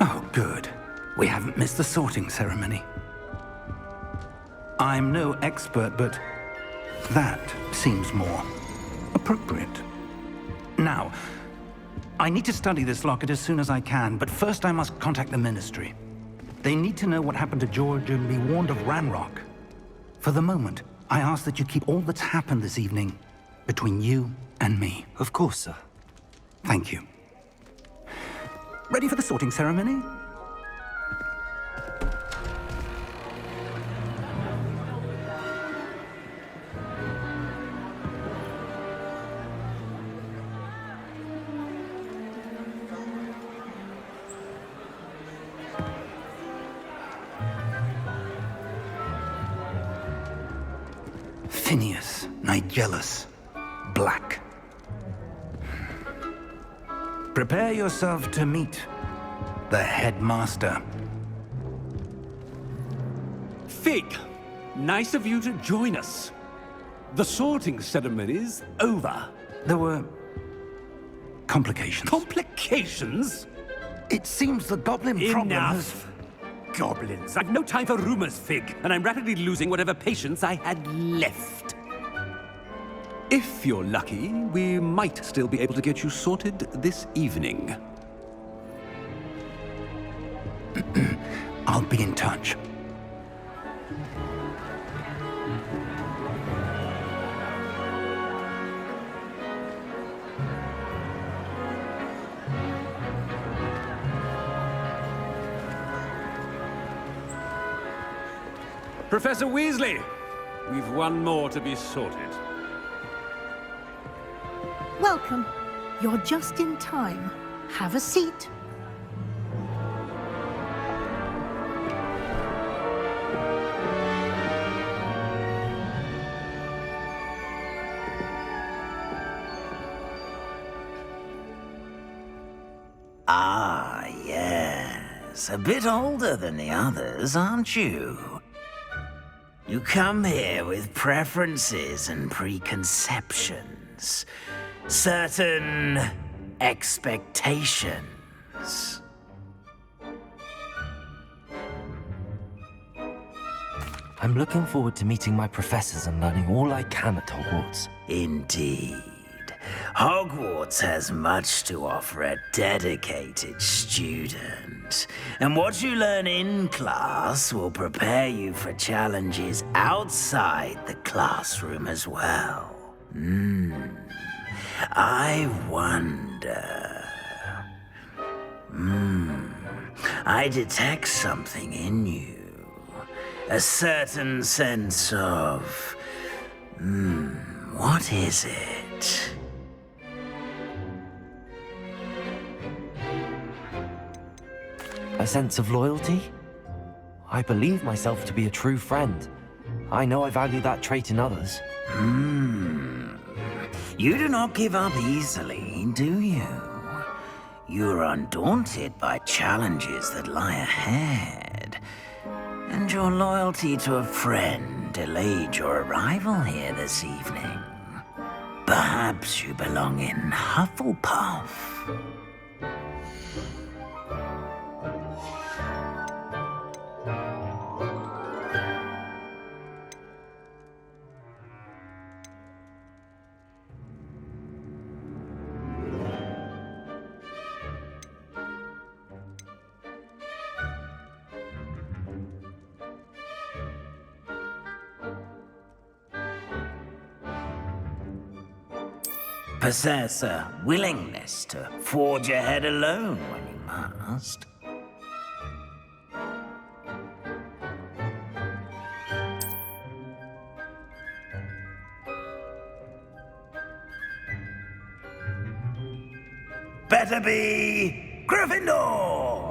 Oh, good. We haven't missed the sorting ceremony. I'm no expert, but that seems more appropriate. Now, I need to study this locket as soon as I can, but first I must contact the Ministry. They need to know what happened to George and be warned of Ranrock. For the moment, I ask that you keep all that's happened this evening between you and me. Of course, sir. Thank you. Ready for the sorting ceremony? Phineas, Nigellus, Black. Prepare yourself to meet the headmaster. Fig, nice of you to join us. The sorting ceremony's over. There were complications. Complications? It seems the goblin problem has... Enough! Goblins. I've no time for rumors, Fig, and I'm rapidly losing whatever patience I had left. If you're lucky, we might still be able to get you sorted this evening. I'll be in touch. Professor Weasley, we've one more to be sorted. Welcome. You're just in time. Have a seat. Ah, yes. A bit older than the others, aren't you? You come here with preferences and preconceptions. Certain expectations. I'm looking forward to meeting my professors and learning all I can at Hogwarts. Indeed. Hogwarts has much to offer a dedicated student. And what you learn in class will prepare you for challenges outside the classroom as well. I wonder... I detect something in you. A certain sense of... what is it? A sense of loyalty? I believe myself to be a true friend. I know I value that trait in others. You do not give up easily, do you? You're undaunted by challenges that lie ahead. And your loyalty to a friend delayed your arrival here this evening. Perhaps you belong in Hufflepuff. Possess a willingness to forge ahead alone when you must. Better be Gryffindor!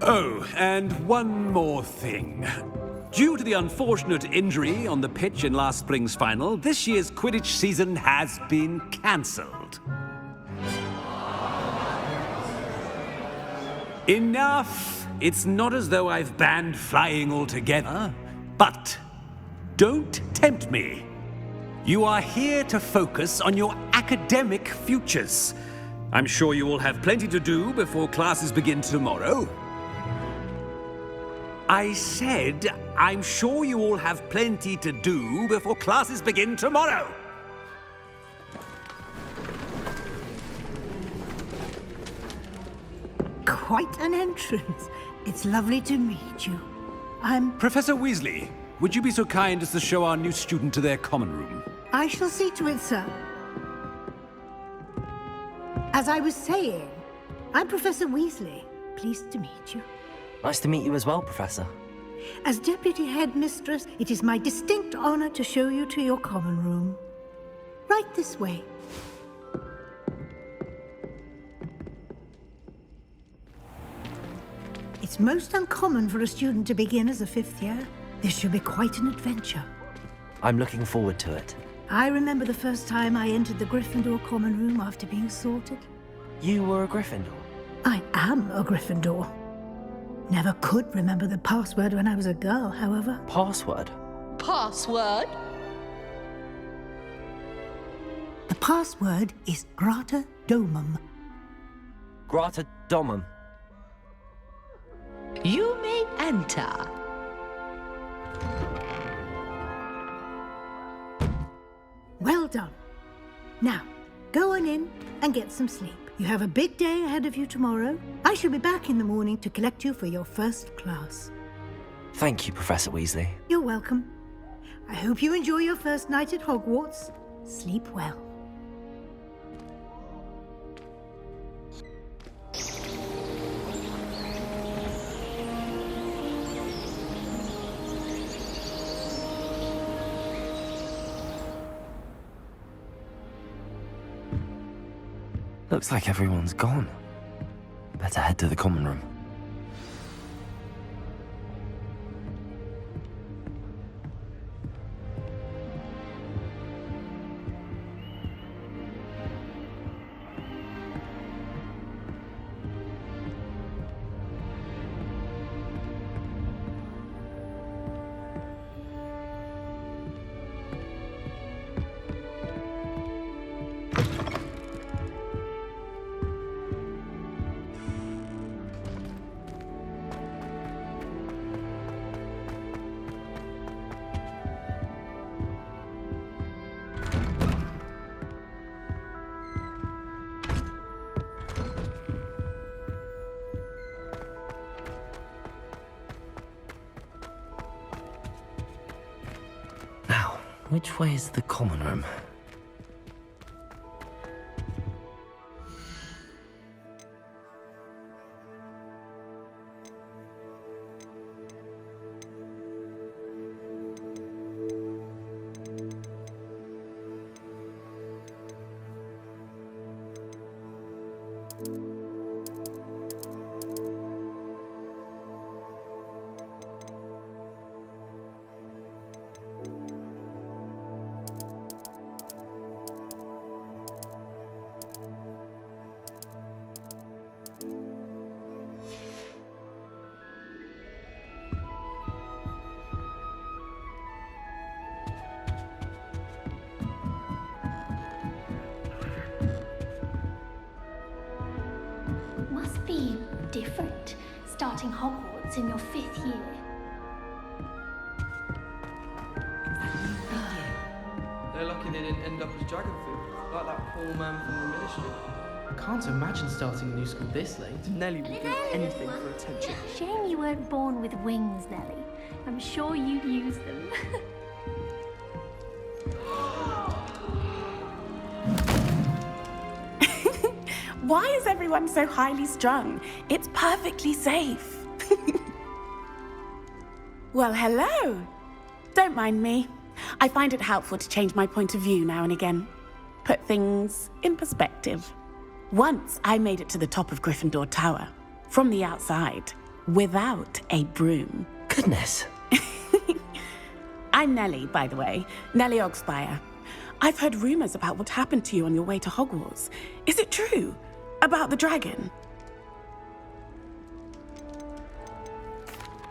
Oh, and one more thing. Due to the unfortunate injury on the pitch in last spring's final, this year's Quidditch season has been cancelled. Enough! It's not as though I've banned flying altogether, but don't tempt me. You are here to focus on your academic futures. I'm sure you will have plenty to do before classes begin tomorrow. I said, I'm sure you all have plenty to do before classes begin tomorrow. Quite an entrance. It's lovely to meet you. Professor Weasley, would you be so kind as to show our new student to their common room? I shall see to it, sir. As I was saying, I'm Professor Weasley. Pleased to meet you. Nice to meet you as well, Professor. As Deputy Headmistress, it is my distinct honor to show you to your common room. Right this way. It's most uncommon for a student to begin as a fifth year. This should be quite an adventure. I'm looking forward to it. I remember the first time I entered the Gryffindor common room after being sorted. You were a Gryffindor? I am a Gryffindor. Never could remember the password when I was a girl, however. Password? Password? The password is Grata Domum. Grata Domum. You may enter. Well done. Now, go on in and get some sleep. You have a big day ahead of you tomorrow. I shall be back in the morning to collect you for your first class. Thank you, Professor Weasley. You're welcome. I hope you enjoy your first night at Hogwarts. Sleep well. Looks like everyone's gone. Better head to the common room. Which way is the common room? Must be different, starting Hogwarts in your 5th year. They're lucky they didn't end up as dragon food, like that poor man from the ministry. I can't imagine starting a new school this late. Nellie would do anything for attention. Shame you weren't born with wings, Nellie. I'm sure you'd use them. Why is everyone so highly strung? It's perfectly safe. Well, hello. Don't mind me. I find it helpful to change my point of view now and again. Put things in perspective. Once I made it to the top of Gryffindor Tower, from the outside, without a broom. Goodness. I'm Nellie, by the way. Nellie Ogspire. I've heard rumors about what happened to you on your way to Hogwarts. Is it true? About the dragon?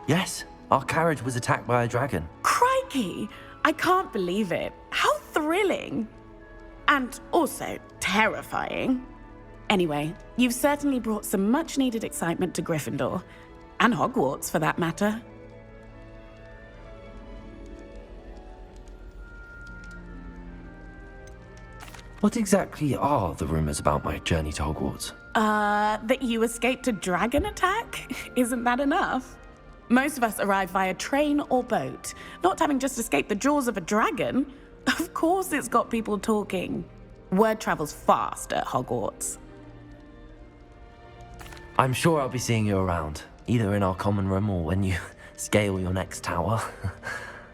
Yes, our carriage was attacked by a dragon. Crikey! I can't believe it. How thrilling! And also terrifying. Anyway, you've certainly brought some much-needed excitement to Gryffindor. And Hogwarts, for that matter. What exactly are the rumors about my journey to Hogwarts? That you escaped a dragon attack? Isn't that enough? Most of us arrive via train or boat, not having just escaped the jaws of a dragon. Of course it's got people talking. Word travels fast at Hogwarts. I'm sure I'll be seeing you around, either in our common room or when you scale your next tower.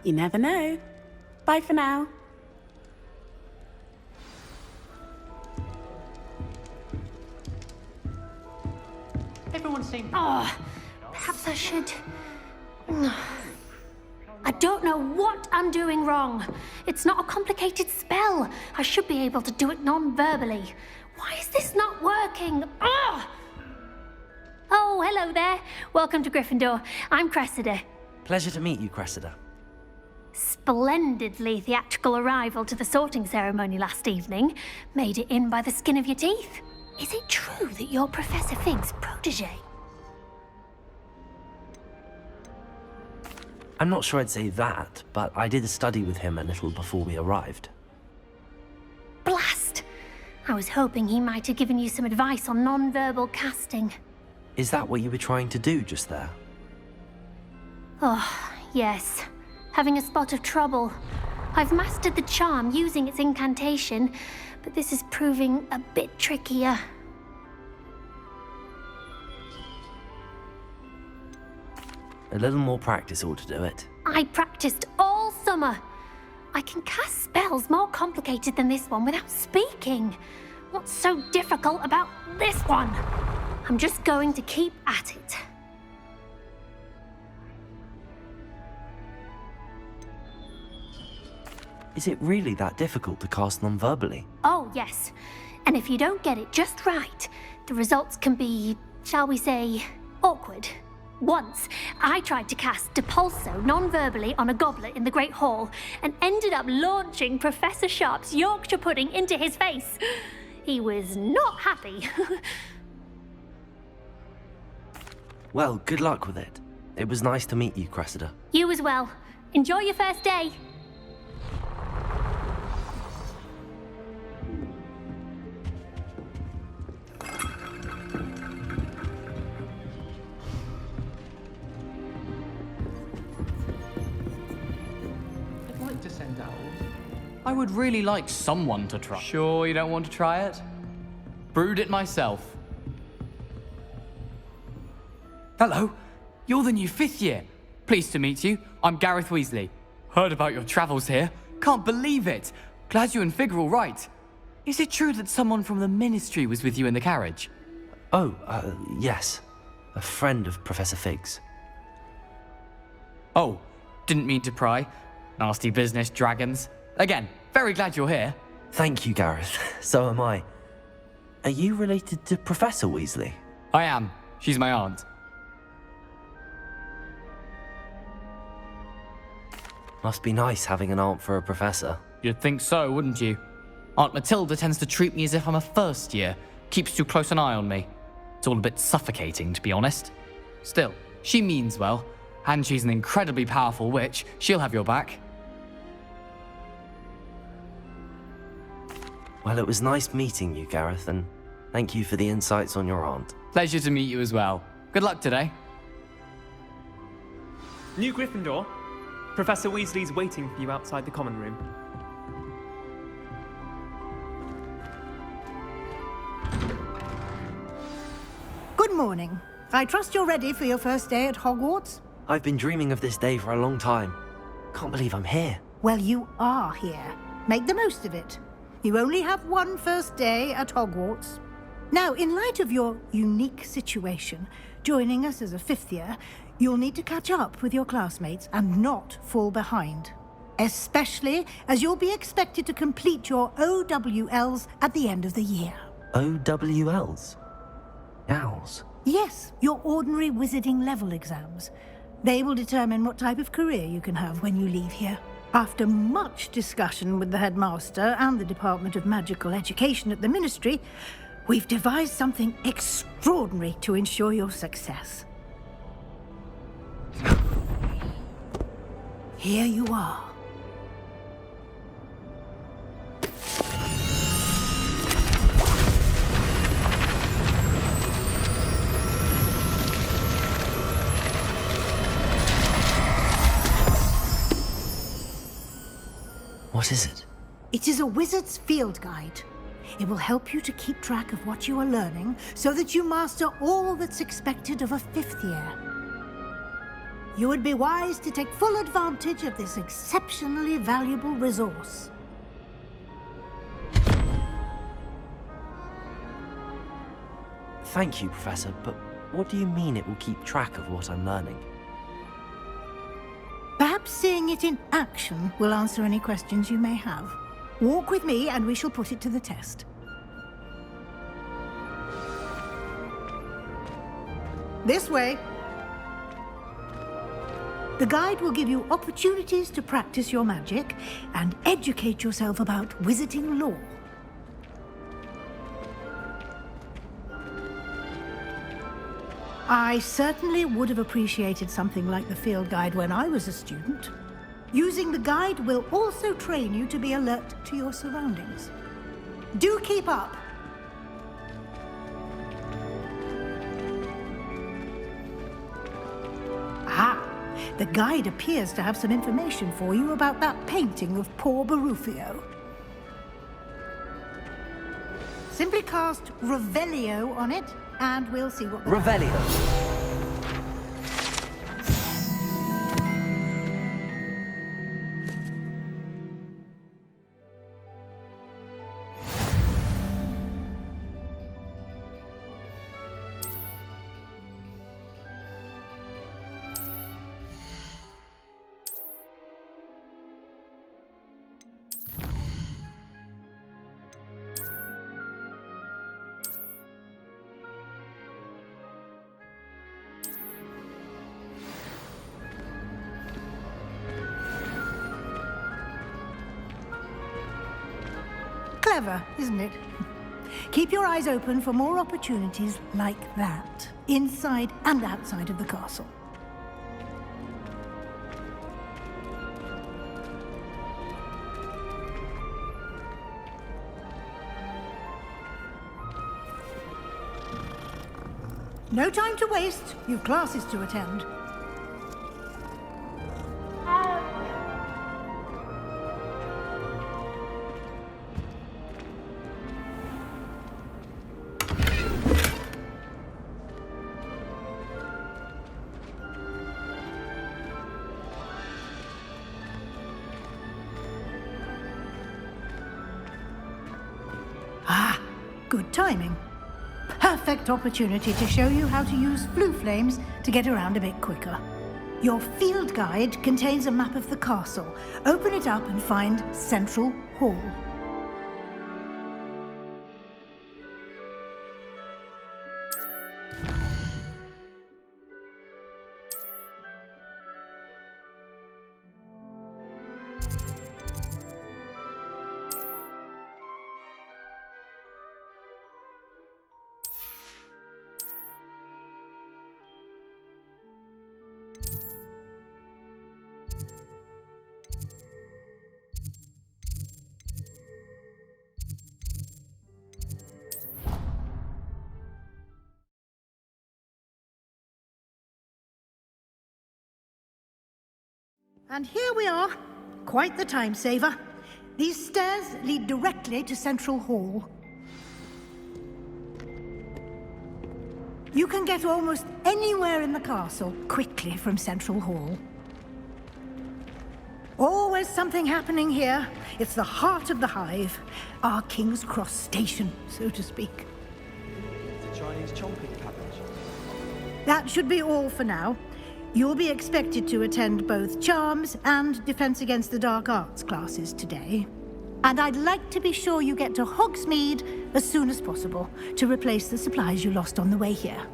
You never know. Bye for now. Everyone seemed... Oh, perhaps I should... I don't know what I'm doing wrong. It's not a complicated spell. I should be able to do it non-verbally. Why is this not working? Ugh! Oh, hello there. Welcome to Gryffindor. I'm Cressida. Pleasure to meet you, Cressida. Splendidly theatrical arrival to the sorting ceremony last evening. Made it in by the skin of your teeth. Is it true that you're Professor Fig's protege? I'm not sure I'd say that, but I did study with him a little before we arrived. Blast! I was hoping he might have given you some advice on non-verbal casting. Is that what you were trying to do just there? Oh, yes. Having a spot of trouble. I've mastered the charm using its incantation, but this is proving a bit trickier. A little more practice ought to do it. I practiced all summer. I can cast spells more complicated than this one without speaking. What's so difficult about this one? I'm just going to keep at it. Is it really that difficult to cast non-verbally? Oh, yes. And if you don't get it just right, the results can be, shall we say, awkward. Once, I tried to cast Depulso non-verbally on a goblet in the Great Hall and ended up launching Professor Sharp's Yorkshire pudding into his face. He was not happy. Well, good luck with it. It was nice to meet you, Cressida. You as well. Enjoy your first day. I'd like to send out. I would really like someone to try. Sure you don't want to try it? Brewed it myself. Hello, you're the new 5th year. Pleased to meet you. I'm Gareth Weasley. Heard about your travels here. Can't believe it. Glad you and Fig are all right. Is it true that someone from the Ministry was with you in the carriage? Oh, yes. A friend of Professor Fig's. Oh, didn't mean to pry. Nasty business, dragons. Again, very glad you're here. Thank you, Gareth. So am I. Are you related to Professor Weasley? I am. She's my aunt. Must be nice having an aunt for a professor. You'd think so, wouldn't you? Aunt Matilda tends to treat me as if I'm a first year. Keeps too close an eye on me. It's all a bit suffocating, to be honest. Still, she means well. And she's an incredibly powerful witch. She'll have your back. Well, it was nice meeting you, Gareth, and thank you for the insights on your aunt. Pleasure to meet you as well. Good luck today. New Gryffindor. Professor Weasley's waiting for you outside the common room. Good morning. I trust you're ready for your first day at Hogwarts? I've been dreaming of this day for a long time. Can't believe I'm here. Well, you are here. Make the most of it. You only have one first day at Hogwarts. Now, in light of your unique situation, joining us as a 5th year, you'll need to catch up with your classmates and not fall behind. especially as you'll be expected to complete your OWLs at the end of the year. OWLs? Owls? Yes, your ordinary wizarding level exams. They will determine what type of career you can have when you leave here. After much discussion with the headmaster and the Department of Magical Education at the Ministry, we've devised something extraordinary to ensure your success. Here you are. What is it? It is a wizard's field guide. It will help you to keep track of what you are learning so that you master all that's expected of a 5th year. You would be wise to take full advantage of this exceptionally valuable resource. Thank you, Professor, but what do you mean it will keep track of what I'm learning? Perhaps seeing it in action will answer any questions you may have. Walk with me and we shall put it to the test. This way. The guide will give you opportunities to practice your magic and educate yourself about wizarding lore. I certainly would have appreciated something like the field guide when I was a student. Using the guide will also train you to be alert to your surroundings. Do keep up! Ah, the guide appears to have some information for you about that painting of poor Barufio. Simply cast Revelio on it, and we'll see what... Revelio! Clever, isn't it? Keep your eyes open for more opportunities like that, inside and outside of the castle. No time to waste. You've classes to attend. Good timing. Perfect opportunity to show you how to use flue flames to get around a bit quicker. Your field guide contains a map of the castle. Open it up and find Central Hall. And here we are. Quite the time saver. These stairs lead directly to Central Hall. You can get almost anywhere in the castle quickly from Central Hall. Always something happening here. It's the heart of the hive. Our King's Cross station, so to speak. The Chinese chomping cabbage. That should be all for now. You'll be expected to attend both CHARMS and Defense Against the Dark Arts classes today. And I'd like to be sure you get to Hogsmeade as soon as possible to replace the supplies you lost on the way here.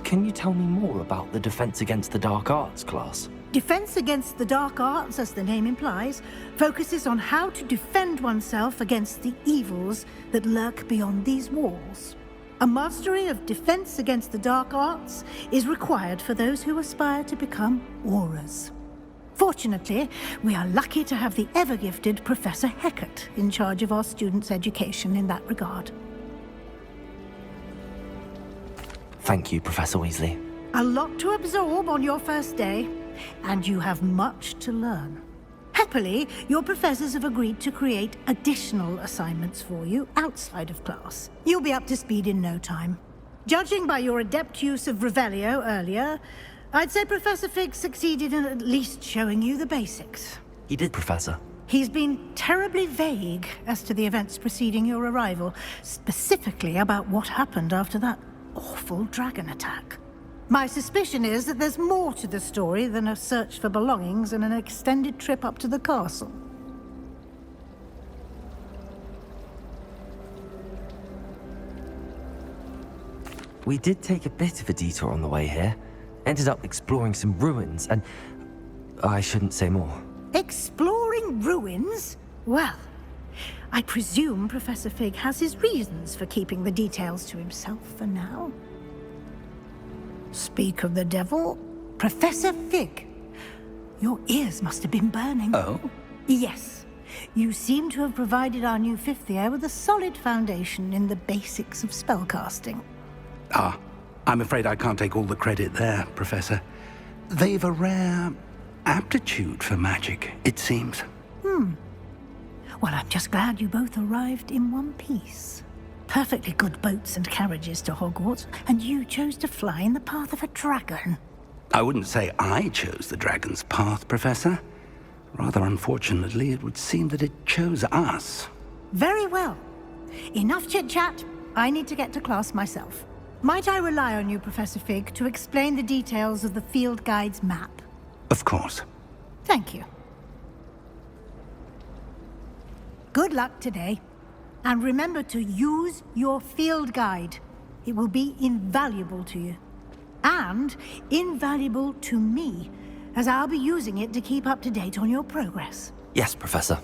Can you tell me more about the Defense Against the Dark Arts class? Defense Against the Dark Arts, as the name implies, focuses on how to defend oneself against the evils that lurk beyond these walls. A mastery of Defense Against the Dark Arts is required for those who aspire to become Aurors. Fortunately, we are lucky to have the ever-gifted Professor Hecat in charge of our students' education in that regard. Thank you, Professor Weasley. A lot to absorb on your first day, and you have much to learn. Happily, your professors have agreed to create additional assignments for you outside of class. You'll be up to speed in no time. Judging by your adept use of Revelio earlier, I'd say Professor Fig succeeded in at least showing you the basics. He did, Professor. He's been terribly vague as to the events preceding your arrival, specifically about what happened after that awful dragon attack. My suspicion is that there's more to the story than a search for belongings and an extended trip up to the castle. We did take a bit of a detour on the way here. Ended up exploring some ruins and... I shouldn't say more. Exploring ruins? Well, I presume Professor Fig has his reasons for keeping the details to himself for now. Speak of the devil, Professor Fig. Your ears must have been burning. Oh? Yes. You seem to have provided our new fifth year with a solid foundation in the basics of spellcasting. Ah, I'm afraid I can't take all the credit there, Professor. They've a rare aptitude for magic, it seems. Well, I'm just glad you both arrived in one piece. Perfectly good boats and carriages to Hogwarts, and you chose to fly in the path of a dragon. I wouldn't say I chose the dragon's path, Professor. Rather unfortunately, it would seem that it chose us. Very well. Enough chit-chat. I need to get to class myself. Might I rely on you, Professor Fig, to explain the details of the field guide's map? Of course. Thank you. Good luck today. And remember to use your field guide. It will be invaluable to you. And invaluable to me, as I'll be using it to keep up to date on your progress. Yes, Professor.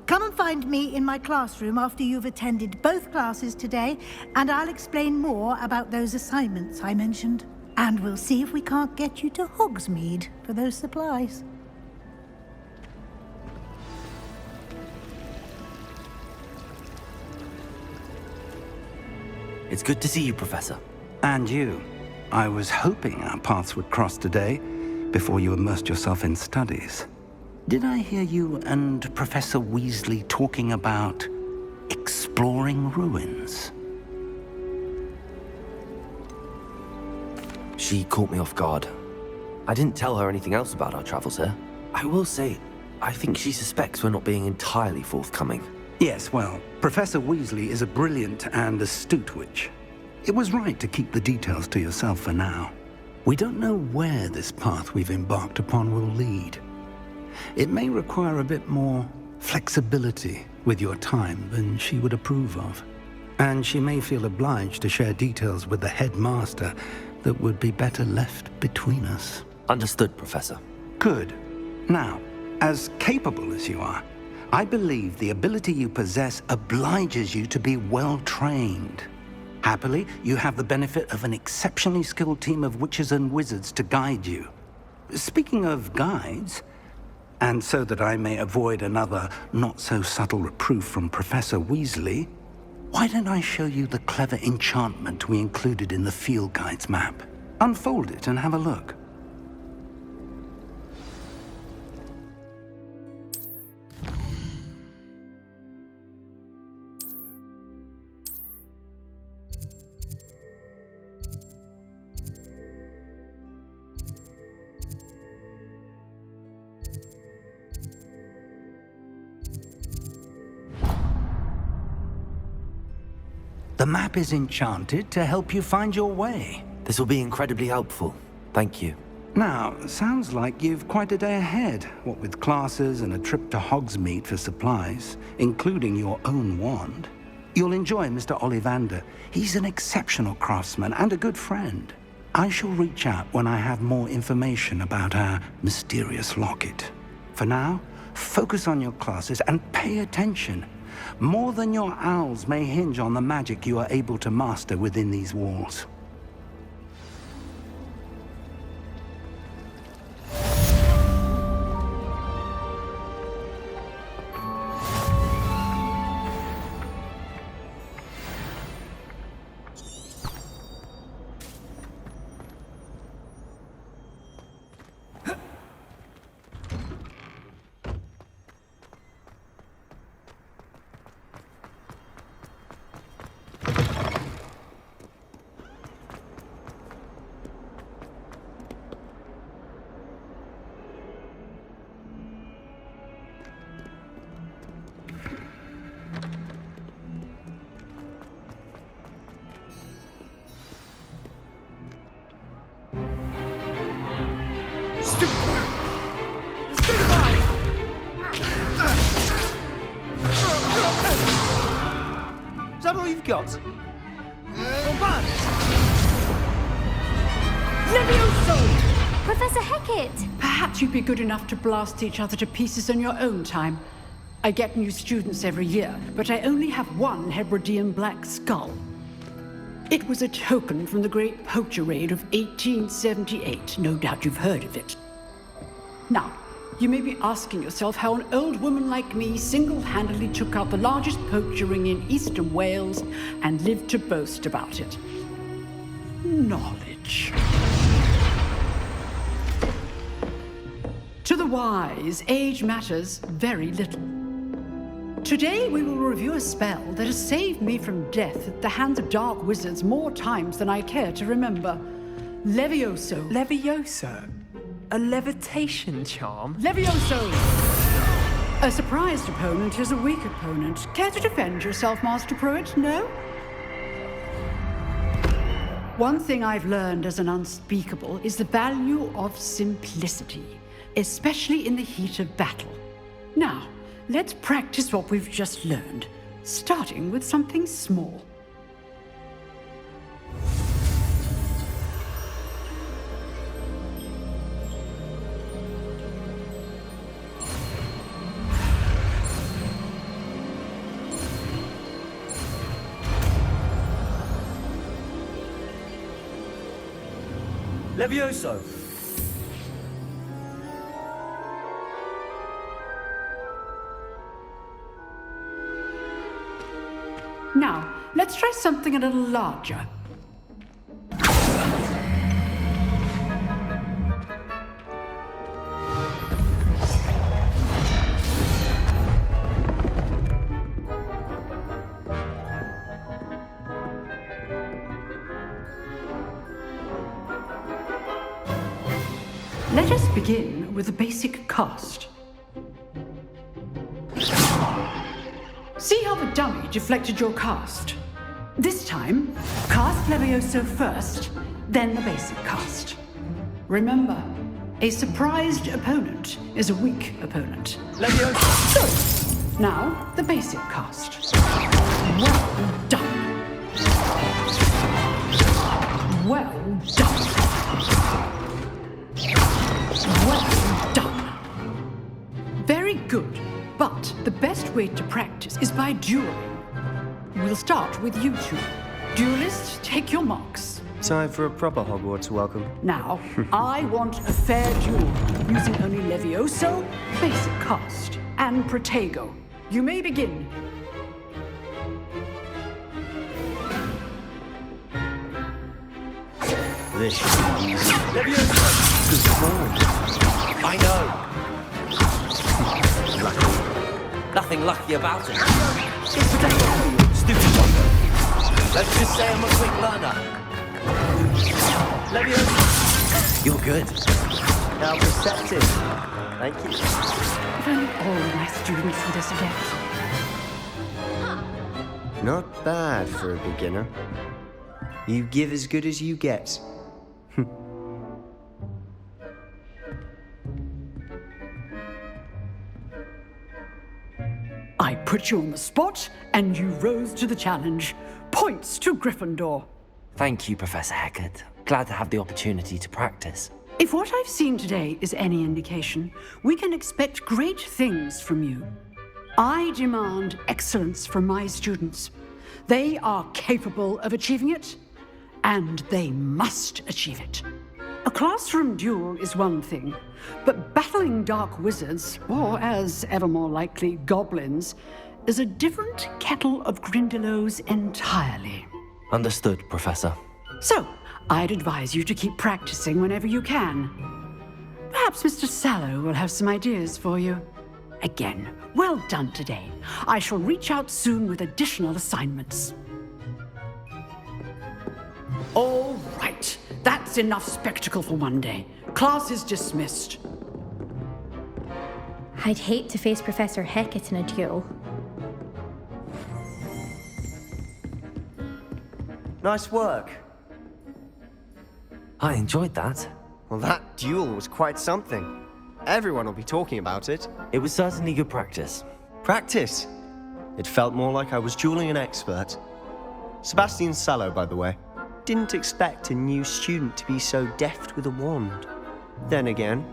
Come and find me in my classroom after you've attended both classes today, and I'll explain more about those assignments I mentioned. And we'll see if we can't get you to Hogsmeade for those supplies. It's good to see you, Professor. And you. I was hoping our paths would cross today, before you immersed yourself in studies. Did I hear you and Professor Weasley talking about exploring ruins? She caught me off guard. I didn't tell her anything else about our travels here. I will say, I think she suspects we're not being entirely forthcoming. Yes, well, Professor Weasley is a brilliant and astute witch. It was right to keep the details to yourself for now. We don't know where this path we've embarked upon will lead. It may require a bit more flexibility with your time than she would approve of. And she may feel obliged to share details with the headmaster that would be better left between us. Understood, Professor. Good. Now, as capable as you are, I believe the ability you possess obliges you to be well-trained. Happily, you have the benefit of an exceptionally skilled team of witches and wizards to guide you. Speaking of guides, and so that I may avoid another not-so-subtle reproof from Professor Weasley, why don't I show you the clever enchantment we included in the field guide's map? Unfold it and have a look. The map is enchanted to help you find your way. This will be incredibly helpful. Thank you. Now, sounds like you've quite a day ahead, what with classes and a trip to Hogsmeade for supplies, including your own wand. You'll enjoy Mr. Ollivander. He's an exceptional craftsman and a good friend. I shall reach out when I have more information about our mysterious locket. For now, focus on your classes and pay attention. More than your owls may hinge on the magic you are able to master within these walls. Is that all you've got? Levioso! Professor Hecat! Perhaps you'd be good enough to blast each other to pieces on your own time. I get new students every year, but I only have one Hebridean black skull. It was a token from the Great Poacher Raid of 1878. No doubt you've heard of it. Now, you may be asking yourself how an old woman like me single-handedly took out the largest poacher ring in eastern Wales and lived to boast about it. Knowledge. To the wise, age matters very little. Today we will review a spell that has saved me from death at the hands of dark wizards more times than I care to remember. Levioso. Levioso? A levitation charm? Levioso! A surprised opponent is a weak opponent. Care to defend yourself, Master Pruitt? No? One thing I've learned as an unspeakable is the value of simplicity, especially in the heat of battle. Now, let's practice what we've just learned, starting with something small. Levioso! Now, let's try something a little larger. Let us begin with a basic cast. See how the dummy deflected your cast? This time, cast Levioso first, then the basic cast. Remember, a surprised opponent is a weak opponent. Levioso! Now, the basic cast. Well done. Well done. Well done. Very good. But the best way to practice is by dueling. We'll start with you two. Duelists, take your marks. Time for a proper Hogwarts welcome. Now, I want a fair duel, using only Levioso, basic cast, and Protego. You may begin. This should be easy. Levioso! Good call. I know. Nothing lucky about it. It's Protego! Stupid one. Let's just say I'm a quick learner. Levioso! You're good. Now perceptive. Thank you. If only all my students would this again. Not bad for a beginner. You give as good as you get. I put you on the spot, and you rose to the challenge. Points to Gryffindor. Thank you, Professor Hecat. Glad to have the opportunity to practice. If what I've seen today is any indication, we can expect great things from you. I demand excellence from my students. They are capable of achieving it, and they must achieve it. A classroom duel is one thing, but battling dark wizards, or as ever more likely, goblins, is a different kettle of Grindylows entirely. Understood, Professor. So, I'd advise you to keep practicing whenever you can. Perhaps Mr. Sallow will have some ideas for you. Again, well done today. I shall reach out soon with additional assignments. All right, that's enough spectacle for one day. Class is dismissed. I'd hate to face Professor Hecat in a duel. Nice work. I enjoyed that. Well, that duel was quite something. Everyone will be talking about it. It was certainly good practice. Practice? It felt more like I was dueling an expert. Sebastian Sallow, by the way. Didn't expect a new student to be so deft with a wand. Then again,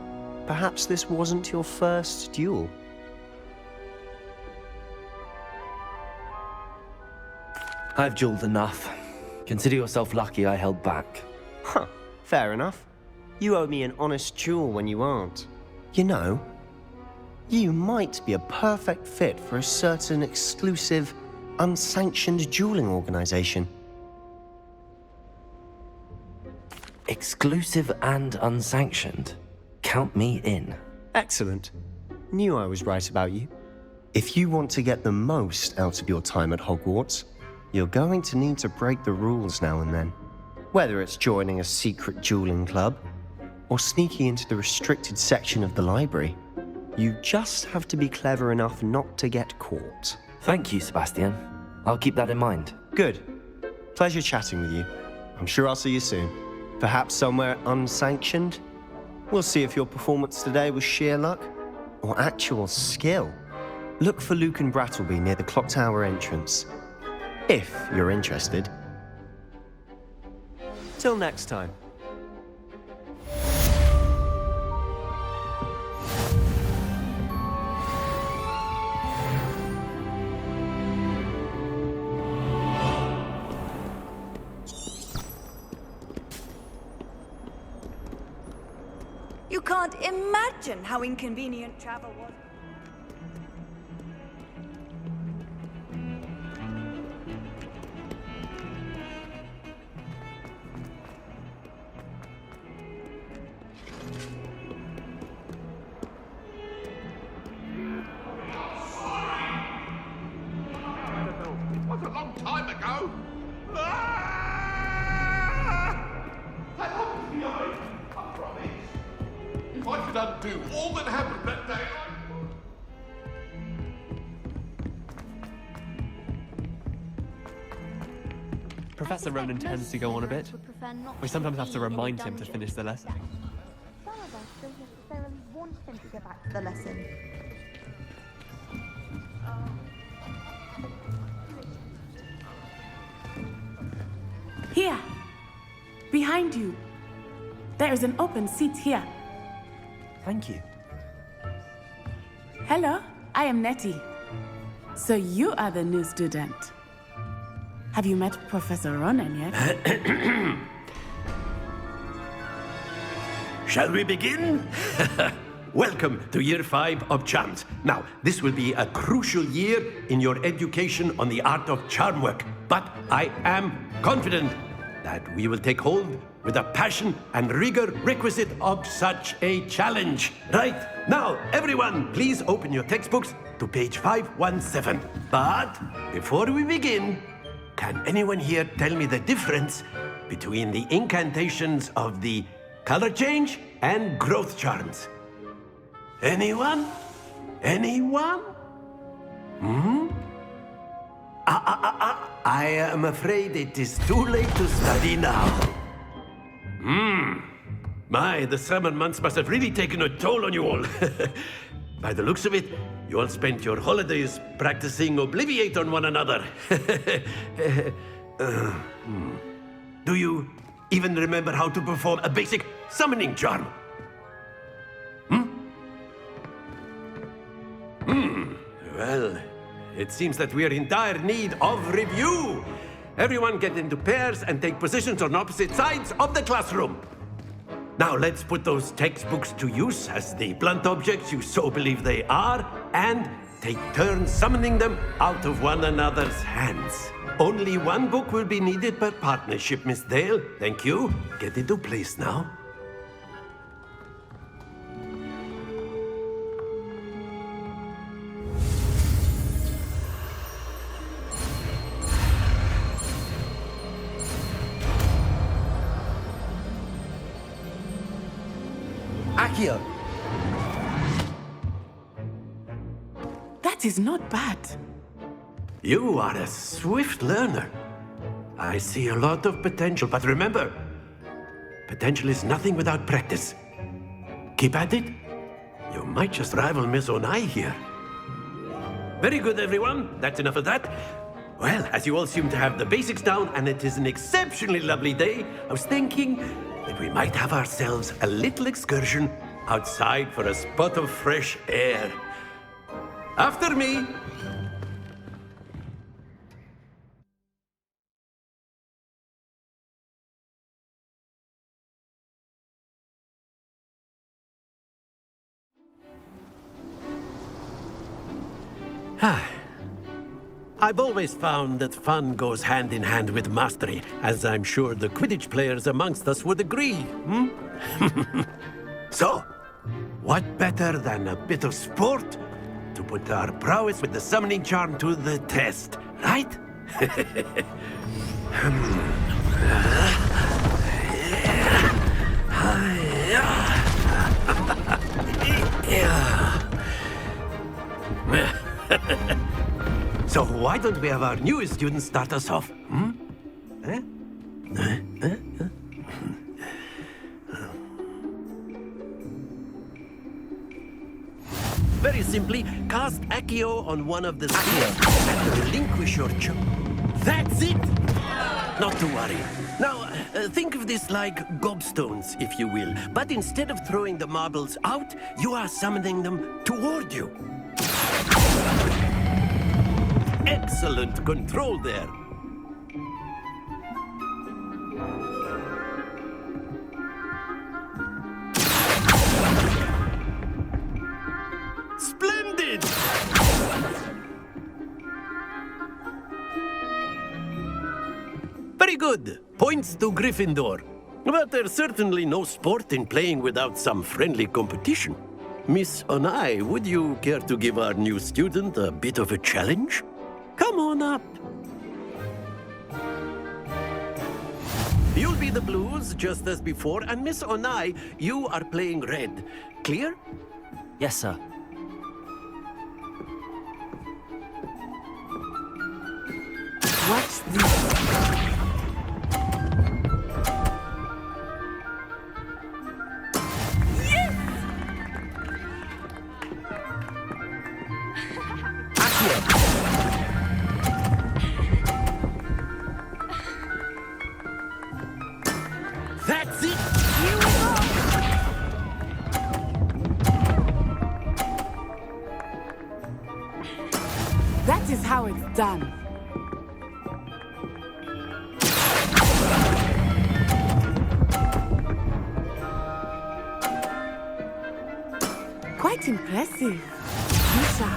perhaps this wasn't your first duel. I've dueled enough. Consider yourself lucky I held back. Huh, fair enough. You owe me an honest duel when you aren't. You know, you might be a perfect fit for a certain exclusive, unsanctioned dueling organization. Exclusive and unsanctioned. Count me in. Excellent. Knew I was right about you. If you want to get the most out of your time at Hogwarts, you're going to need to break the rules now and then. Whether it's joining a secret dueling club, or sneaking into the restricted section of the library, you just have to be clever enough not to get caught. Thank you, Sebastian. I'll keep that in mind. Good. Pleasure chatting with you. I'm sure I'll see you soon. Perhaps somewhere unsanctioned? We'll see if your performance today was sheer luck or actual skill. Look for Luke and Brattleby near the clock tower entrance, if you're interested. Till next time. You can't imagine how inconvenient travel was. It was a long time ago. I hope to be alright, I promise. If I could undo all that happened that day, Professor Ronan tends to go on a bit. We sometimes have to remind him to finish the lesson. Some of us don't necessarily want him to go back to the lesson. Here, behind you. There is an open seat here. Thank you. Hello, I am Nettie. So you are the new student. Have you met Professor Ronan yet? Shall we begin? Welcome to Year 5 of CHARMS. Now, this will be a crucial year in your education on the art of charm work, but I am confident that we will take hold with the passion and rigor requisite of such a challenge. Right, now, everyone, please open your textbooks to page 517. But before we begin, can anyone here tell me the difference between the incantations of the color change and growth charms? Anyone? Anyone? I am afraid it is too late to study now. My, the summer months must have really taken a toll on you all. By the looks of it, you all spent your holidays practicing Obliviate on one another. Do you even remember how to perform a basic summoning charm? Well, it seems that we are in dire need of review. Everyone get into pairs and take positions on opposite sides of the classroom. Now let's put those textbooks to use as the blunt objects you so believe they are, and take turns summoning them out of one another's hands. Only one book will be needed per partnership, Miss Dale. Thank you. Get into place now. Accio! That is not bad. You are a swift learner. I see a lot of potential, but remember, potential is nothing without practice. Keep at it. You might just rival Miss Onai here. Very good, everyone. That's enough of that. Well, as you all seem to have the basics down, and it is an exceptionally lovely day, I was thinking that we might have ourselves a little excursion outside for a spot of fresh air. After me. I've always found that fun goes hand in hand with mastery, as I'm sure the Quidditch players amongst us would agree, So, what better than a bit of sport to put our prowess with the summoning charm to the test, right? So why don't we have our newest student start us off? Very simply, cast Accio on one of the spheres and relinquish your That's it! Not to worry. Now, think of this like gobstones, if you will. But instead of throwing the marbles out, you are summoning them toward you. Excellent control there. Splendid! Very good. Points to Gryffindor. But there's certainly no sport in playing without some friendly competition. Miss Onai, would you care to give our new student a bit of a challenge? Come on up. You'll be the blues, just as before, and Miss Onai, you are playing red. Clear? Yes, sir. What's this? That's it! That is how it's done. Quite impressive. Misha.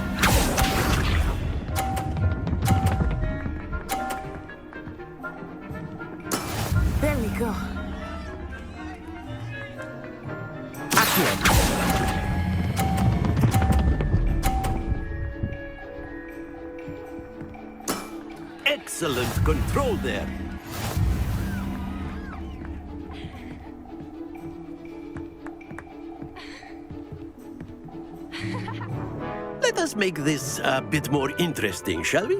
There we go. Excellent control there. Let us make this a bit more interesting, shall we?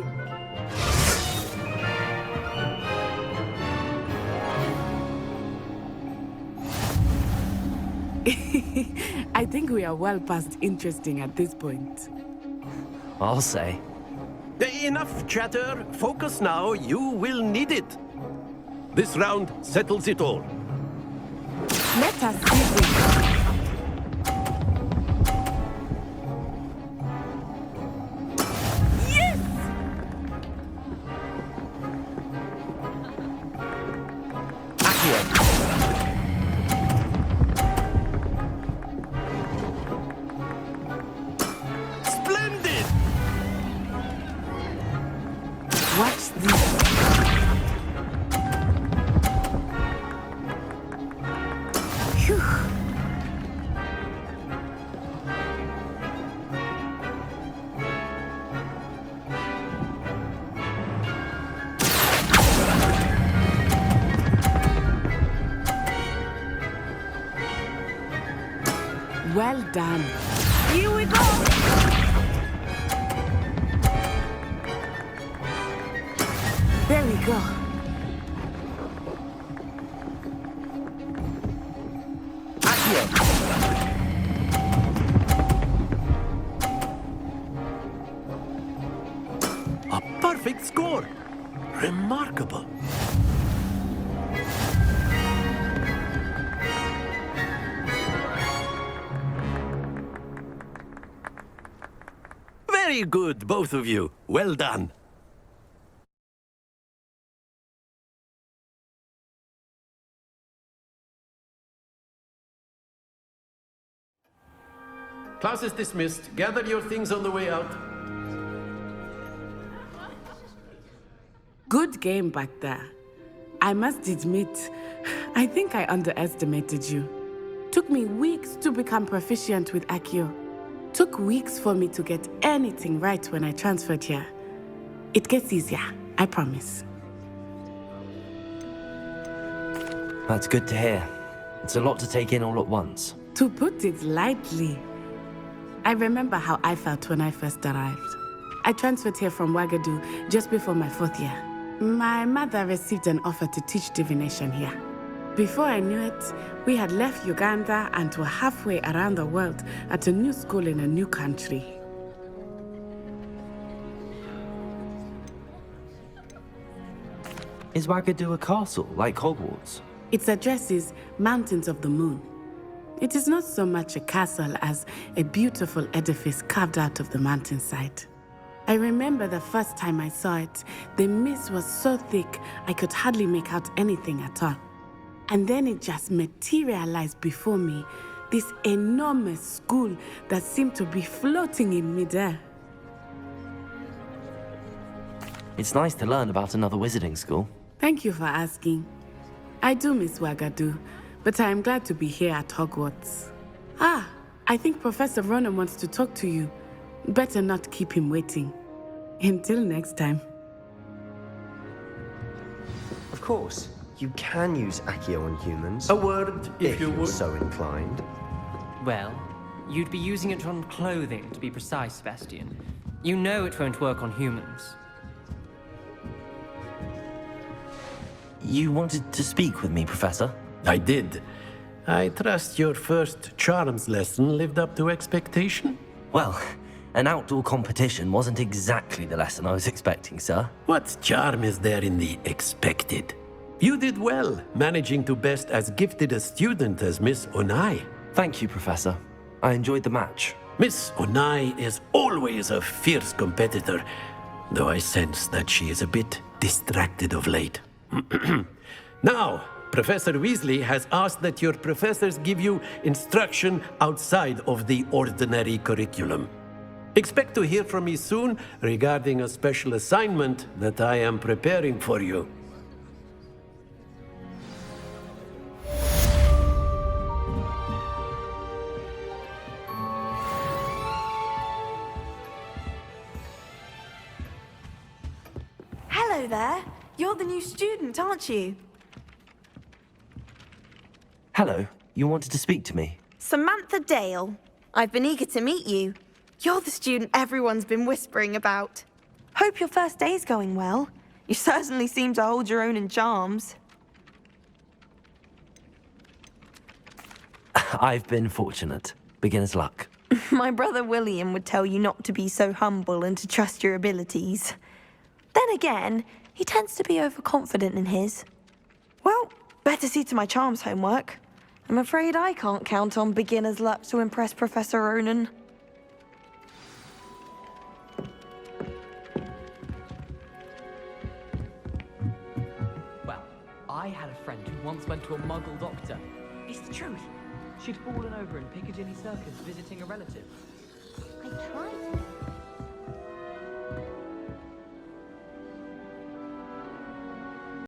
I think we are well past interesting at this point. I'll say. Enough chatter. Focus now. You will need it. This round settles it all. Let us see this. Yes! Splendid! Watch this. Phew. Well done. Here we go. There we go. A perfect score. Remarkable. Very good, both of you. Well done. Class is dismissed. Gather your things on the way out. Good game back there. I must admit, I think I underestimated you. Took me weeks to become proficient with Accio. Took weeks for me to get anything right when I transferred here. It gets easier, I promise. That's good to hear. It's a lot to take in all at once. To put it lightly, I remember how I felt when I first arrived. I transferred here from Ouagadougou just before my 4th year. My mother received an offer to teach divination here. Before I knew it, we had left Uganda and were halfway around the world at a new school in a new country. Is Ouagadougou a castle, like Hogwarts? Its address is Mountains of the Moon. It is not so much a castle as a beautiful edifice carved out of the mountainside. I remember the first time I saw it, the mist was so thick I could hardly make out anything at all. And then it just materialized before me, this enormous school that seemed to be floating in midair. It's nice to learn about another wizarding school. Thank you for asking. I do miss Ouagadougou, but I am glad to be here at Hogwarts. Ah, I think Professor Ronan wants to talk to you. Better not keep him waiting. Until next time. Of course, you can use Accio on humans. A word, if you you're would. so inclined. Well, you'd be using it on clothing, to be precise, Sebastian. You know it won't work on humans. You wanted to speak with me, Professor? I did. I trust your first CHARMS lesson lived up to expectation? Well, an outdoor competition wasn't exactly the lesson I was expecting, sir. What charm is there in the expected? You did well, managing to best as gifted a student as Miss Onai. Thank you, Professor. I enjoyed the match. Miss Onai is always a fierce competitor, though I sense that she is a bit distracted of late. Now, Professor Weasley has asked that your professors give you instruction outside of the ordinary curriculum. Expect to hear from me soon regarding a special assignment that I am preparing for you. Hello there. You're the new student, aren't you? Hello, you wanted to speak to me? Samantha Dale. I've been eager to meet you. You're the student everyone's been whispering about. Hope your first day's going well. You certainly seem to hold your own in CHARMS. I've been fortunate. Beginner's luck. My brother William would tell you not to be so humble and to trust your abilities. Then again, he tends to be overconfident in his. Well, better see to my charms homework. I'm afraid I can't count on beginner's luck to impress Professor Ronan. Well, I had a friend who once went to a muggle doctor. It's the truth. She'd fallen over in Piccadilly Circus visiting a relative. I tried.